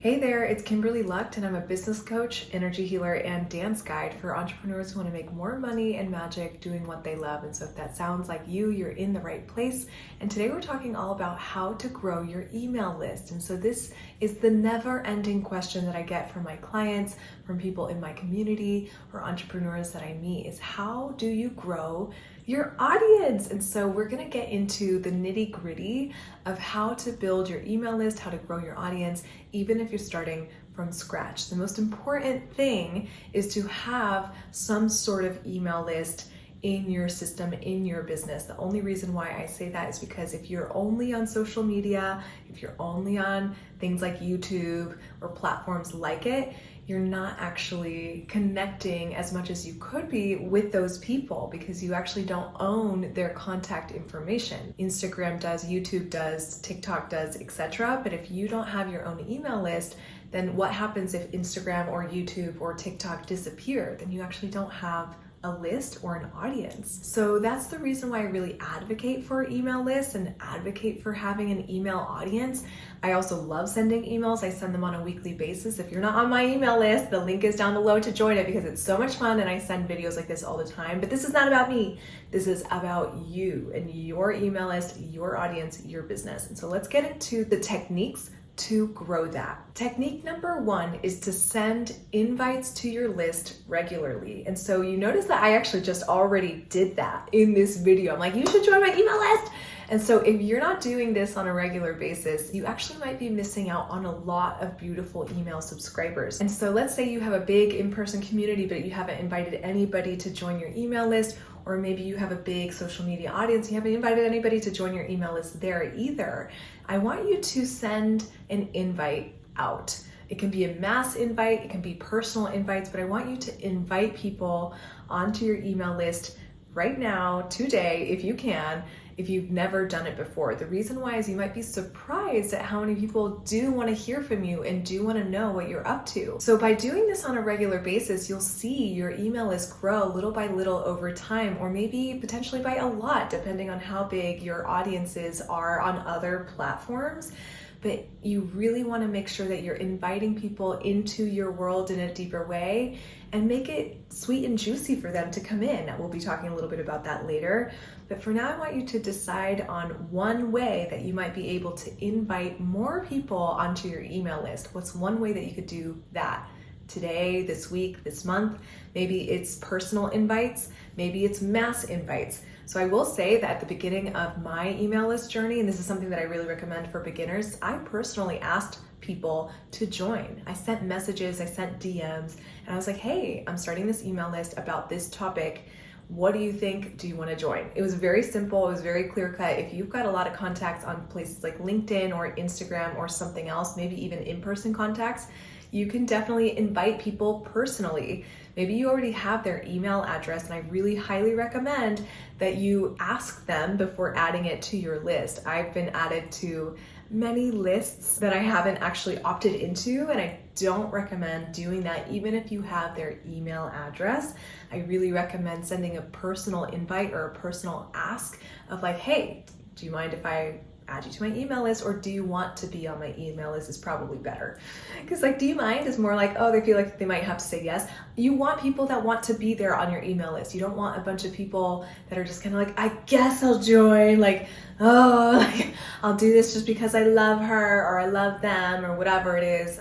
Hey there, it's Kimberly Lucht, and I'm a business coach, energy healer, and dance guide for entrepreneurs who want to make more money and magic doing what they love. And so if that sounds like you're in the right place. And today we're talking all about how to grow your email list. And so this is the never-ending question that I get from my clients, from people in my community, or entrepreneurs that I meet is how do you grow your audience? And so we're going to get into the nitty-gritty of how to build your email list, how to grow your audience, even if you're starting from scratch. The most important thing is to have some sort of email list in your system, in your business. The only reason why I say that is because if you're only on social media, if you're only on things like YouTube or platforms like it, you're not actually connecting as much as you could be with those people because you actually don't own their contact information. Instagram does, YouTube does, TikTok does, etc. But if you don't have your own email list, then what happens if Instagram or YouTube or TikTok disappear? Then you actually don't have a list or an audience. So that's the reason why I really advocate for email lists and advocate for having an email audience. I also love sending emails. I send them on a weekly basis. If you're not on my email list, the link is down below to join it because it's so much fun and I send videos like this all the time. But this is not about me. This is about you and your email list, your audience, your business. And so let's get into the techniques to grow that. Technique number one is to send invites to your list regularly. And so you notice that I actually just already did that in this video. I'm like, you should join my email list. And so if you're not doing this on a regular basis, you actually might be missing out on a lot of beautiful email subscribers. And so let's say you have a big in-person community, but you haven't invited anybody to join your email list, or maybe you have a big social media audience, you haven't invited anybody to join your email list there either. I want you to send an invite out. It can be a mass invite, it can be personal invites, but I want you to invite people onto your email list right now, today, if you can, if you've never done it before. The reason why is you might be surprised at how many people do want to hear from you and do want to know what you're up to. So by doing this on a regular basis, you'll see your email list grow little by little over time, or maybe potentially by a lot, depending on how big your audiences are on other platforms. But you really want to make sure that you're inviting people into your world in a deeper way and make it sweet and juicy for them to come in. We'll be talking a little bit about that later. But for now, I want you to decide on one way that you might be able to invite more people onto your email list. What's one way that you could do that? Today, this week, this month? Maybe it's personal invites, maybe it's mass invites. So I will say that at the beginning of my email list journey, and this is something that I really recommend for beginners, I personally asked people to join. I sent messages, I sent DMs, and I was like, hey, I'm starting this email list about this topic. What do you think? Do you want to join? It was very simple. It was very clear cut. If you've got a lot of contacts on places like LinkedIn or Instagram or something else, maybe even in-person contacts, you can definitely invite people personally. Maybe you already have their email address, and I really highly recommend that you ask them before adding it to your list. I've been added to many lists that I haven't actually opted into, and I don't recommend doing that even if you have their email address. I really recommend sending a personal invite or a personal ask of like, hey, do you mind if I add you to my email list, or do you want to be on my email list is probably better. Because like, do you mind is more like, oh, they feel like they might have to say yes. You want people that want to be there on your email list. You don't want a bunch of people that are just kind of like, I guess I'll join, like, oh, like, I'll do this just because I love her or I love them or whatever it is.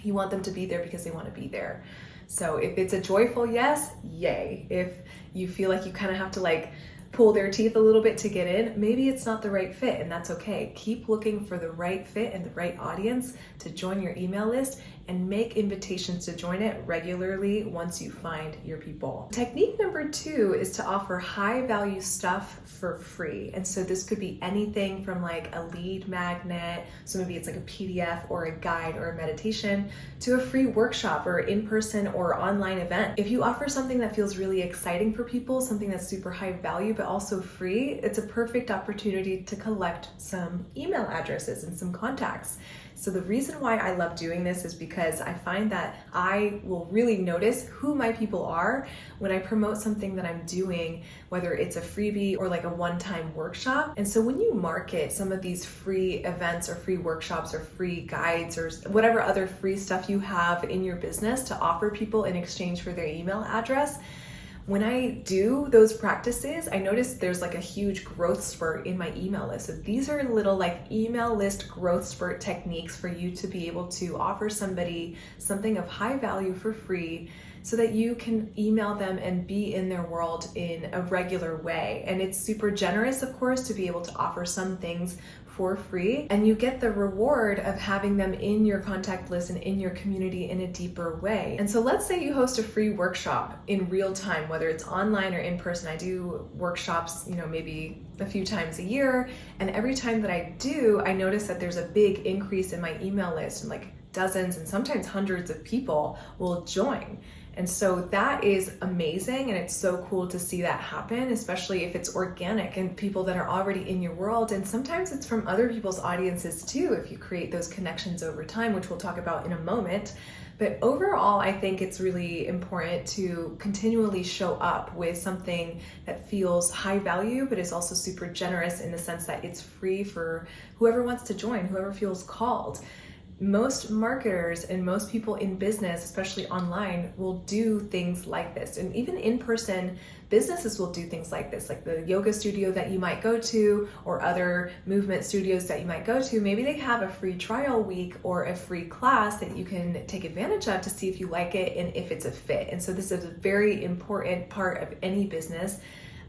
You want them to be there because they want to be there. So if it's a joyful yes, yay. If you feel like you kind of have to like pull their teeth a little bit to get in, maybe it's not the right fit, and that's okay. Keep looking for the right fit and the right audience to join your email list, and make invitations to join it regularly once you find your people. Technique number two is to offer high value stuff for free. And so this could be anything from like a lead magnet, so maybe it's like a PDF or a guide or a meditation, to a free workshop or in-person or online event. If you offer something that feels really exciting for people, something that's super high value but also free, it's a perfect opportunity to collect some email addresses and some contacts. So the reason why I love doing this is because I find that I will really notice who my people are when I promote something that I'm doing, whether it's a freebie or like a one-time workshop. And so when you market some of these free events or free workshops or free guides or whatever other free stuff you have in your business to offer people in exchange for their email address, when I do those practices, I notice there's like a huge growth spurt in my email list. So these are little like email list growth spurt techniques for you to be able to offer somebody something of high value for free so that you can email them and be in their world in a regular way. And it's super generous, of course, to be able to offer some things for free, and you get the reward of having them in your contact list and in your community in a deeper way. And so let's say you host a free workshop in real time, whether it's online or in person. I do workshops, maybe a few times a year, and every time that I do, I notice that there's a big increase in my email list, and like dozens and sometimes hundreds of people will join. And so that is amazing, and it's so cool to see that happen, especially if it's organic and people that are already in your world. And sometimes it's from other people's audiences too, if you create those connections over time, which we'll talk about in a moment. But overall, I think it's really important to continually show up with something that feels high value, but is also super generous in the sense that it's free for whoever wants to join, whoever feels called. Most marketers and most people in business, especially online, will do things like this. And even in-person businesses will do things like this, like the yoga studio that you might go to or other movement studios that you might go to. Maybe they have a free trial week or a free class that you can take advantage of to see if you like it and if it's a fit. And so this is a very important part of any business.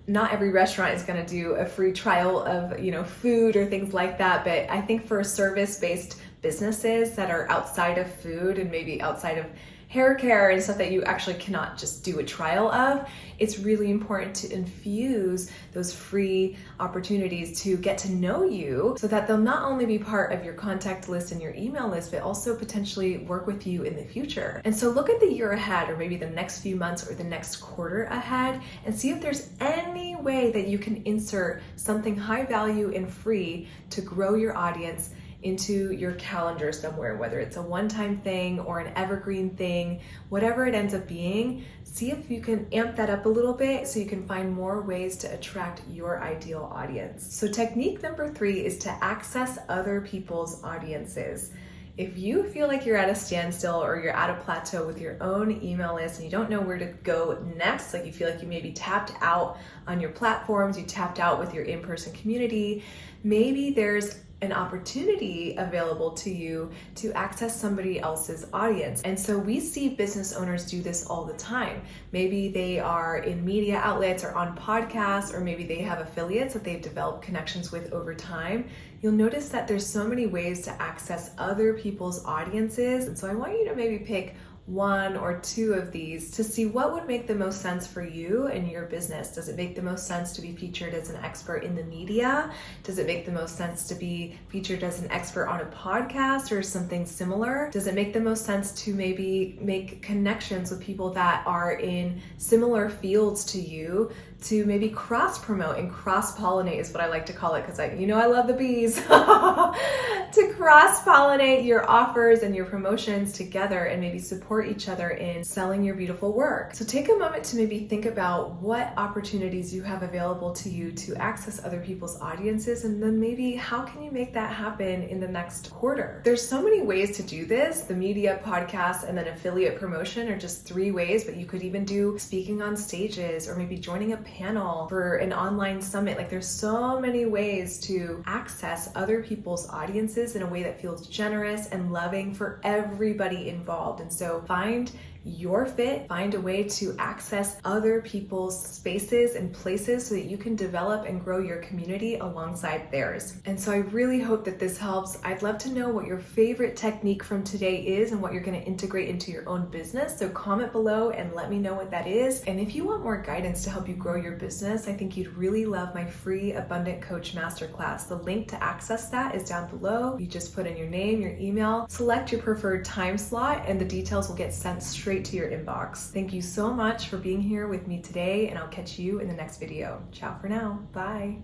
Not every restaurant is going to do a free trial of, food or things like that. But I think for service-based businesses that are outside of food and maybe outside of hair care and stuff that you actually cannot just do a trial of, it's really important to infuse those free opportunities to get to know you so that they'll not only be part of your contact list and your email list, but also potentially work with you in the future. And so look at the year ahead, or maybe the next few months or the next quarter ahead, and see if there's any way that you can insert something high value and free to grow your audience into your calendar somewhere, whether it's a one-time thing or an evergreen thing, whatever it ends up being. See if you can amp that up a little bit so you can find more ways to attract your ideal audience. So technique number 3 is to access other people's audiences. If you feel like you're at a standstill or you're at a plateau with your own email list and you don't know where to go next, like you feel like you maybe tapped out on your platforms, you tapped out with your in-person community, maybe there's an opportunity available to you to access somebody else's audience. And so we see business owners do this all the time. Maybe they are in media outlets or on podcasts, or maybe they have affiliates that they've developed connections with over time. You'll notice that there's so many ways to access other people's audiences. And so I want you to maybe pick 1 or 2 of these to see what would make the most sense for you and your business. Does it make the most sense to be featured as an expert in the media? Does it make the most sense to be featured as an expert on a podcast or something similar? Does it make the most sense to maybe make connections with people that are in similar fields to you, to maybe cross-promote and cross-pollinate is what I like to call it, because I love the bees, to cross-pollinate your offers and your promotions together and maybe support each other in selling your beautiful work. So take a moment to maybe think about what opportunities you have available to you to access other people's audiences, and then maybe how can you make that happen in the next quarter? There's so many ways to do this. The media, podcast, and then affiliate promotion are just 3 ways, but you could even do speaking on stages or maybe joining a panel for an online summit. Like there's so many ways to access other people's audiences in a way that feels generous and loving for everybody involved. And so find your fit, find a way to access other people's spaces and places so that you can develop and grow your community alongside theirs. And so I really hope that this helps. I'd love to know what your favorite technique from today is and what you're going to integrate into your own business. So comment below and let me know what that is. And if you want more guidance to help you grow your business, I think you'd really love my free Abundant Coach Masterclass. The link to access that is down below. You just put in your name, your email, select your preferred time slot, and the details will get sent straight straight to your inbox. Thank you so much for being here with me today, and I'll catch you in the next video. Ciao for now. Bye.